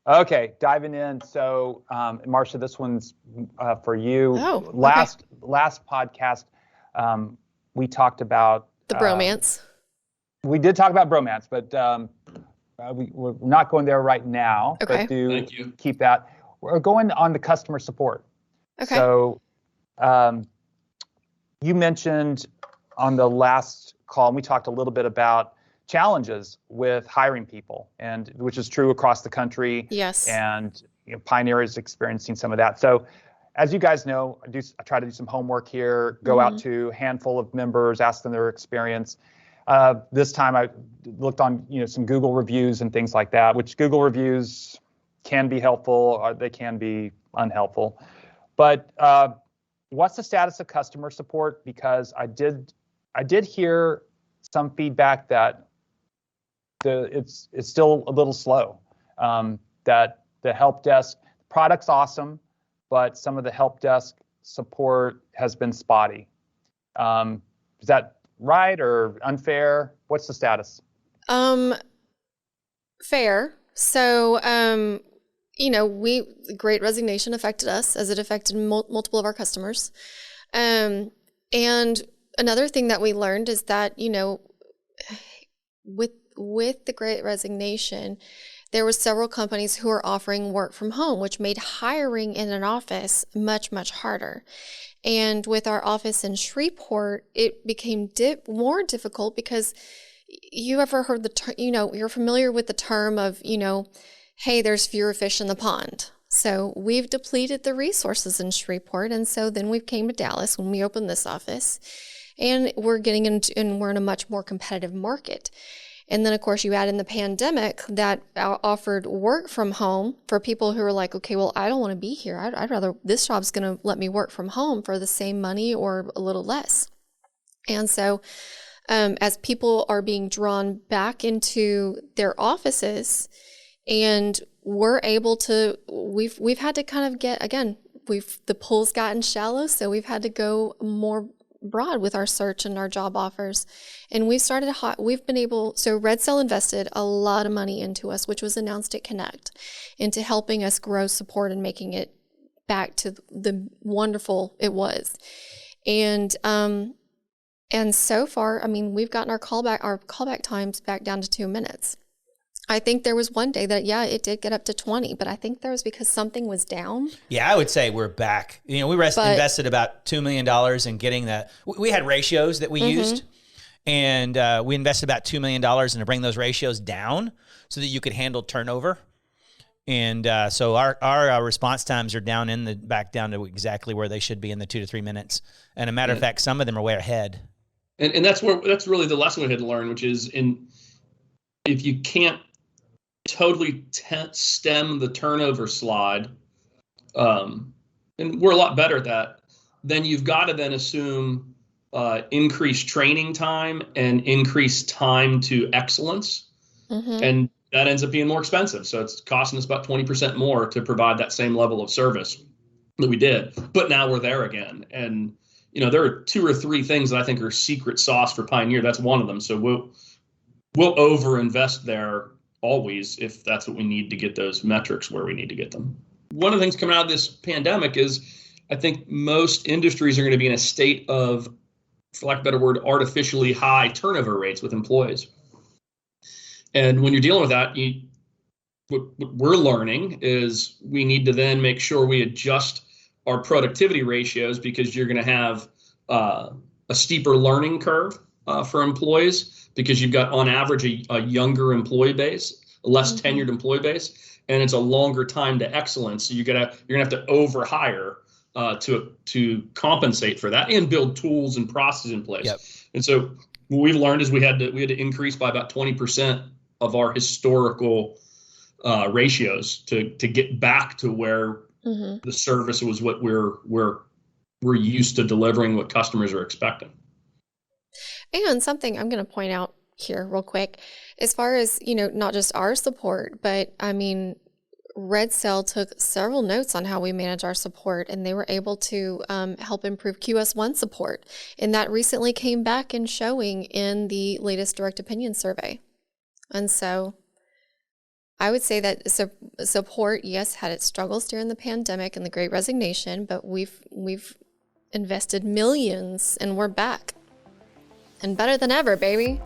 Okay, diving in. So, Marcia, this one's for you. Oh, Last podcast, we talked about the bromance. We did talk about bromance, but we're not going there right now. Okay. But do Thank you. keep that. We're going on the customer support. Okay. So, you mentioned on the last call, and we talked a little bit about challenges with hiring people, and which is true across the country. Yes. And Pioneer is experiencing some of that. So, as you guys know, I try to do some homework here, go out to a handful of members, ask them their experience. This time I looked on some Google reviews and things like that, which Google reviews can be helpful, or they can be unhelpful. But what's the status of customer support? Because I did hear some feedback that it's still a little slow. That the help desk product's awesome, but some of the help desk support has been spotty. Is that right or unfair? What's the status? Fair. So, Great Resignation affected us as it affected multiple of our customers. And another thing that we learned is that, with the Great Resignation, there were several companies who were offering work from home, which made hiring in an office much, much harder. And with our office in Shreveport, it became more difficult because you ever heard you're familiar with the term of, hey, there's fewer fish in the pond. So we've depleted the resources in Shreveport. And so then we came to Dallas when we opened this office, and we're in a much more competitive market. And then, of course, you add in the pandemic that offered work from home for people who are like, okay, well, I don't want to be here. I'd rather, this job's going to let me work from home for the same money or a little less. And so as people are being drawn back into their offices, and we're able to, we've had to kind of the pool's gotten shallow, so we've had to go more broad with our search and our job offers. And so RedSail invested a lot of money into us, which was announced at Connect, into helping us grow support and making it back to the wonderful it was. And so far, we've gotten our callback times back down to 2 minutes. I think there was one day that, it did get up to 20, but I think that was because something was down. Yeah, I would say we're back. We invested about $2 million in getting that. We had ratios that we used, and we invested about $2 million to bring those ratios down so that you could handle turnover. And so our response times are back down to exactly where they should be in the 2 to 3 minutes. And a matter of fact, some of them are way ahead. And that's really the lesson we had to learn, which is if you can't totally stem the turnover slide, and we're a lot better at that, then you've got to then assume increased training time and increased time to excellence. And that ends up being more expensive. So it's costing us about 20% more to provide that same level of service that we did. But now we're there again. And, there are 2 or 3 things that I think are secret sauce for Pioneer. That's one of them. So we'll overinvest there always if that's what we need to get those metrics where we need to get them. One of the things coming out of this pandemic is I think most industries are going to be in a state of, for lack of a better word, artificially high turnover rates with employees. And when you're dealing with that, what we're learning is we need to then make sure we adjust our productivity ratios, because you're going to have a steeper learning curve for employees, because you've got on average a younger employee base, a less tenured employee base, and it's a longer time to excellence. So you're gonna have to overhire to compensate for that and build tools and processes in place. Yep. And so what we've learned is we had to increase by about 20% of our historical ratios to get back to where the service was what we're used to delivering, what customers are expecting. And something I'm going to point out here real quick, as far as, not just our support, but RedSail took several notes on how we manage our support, and they were able to help improve QS1 support. And that recently came back and showing in the latest direct opinion survey. And so I would say that support, yes, had its struggles during the pandemic and the Great Resignation, but we've invested millions and we're back and better than ever, baby.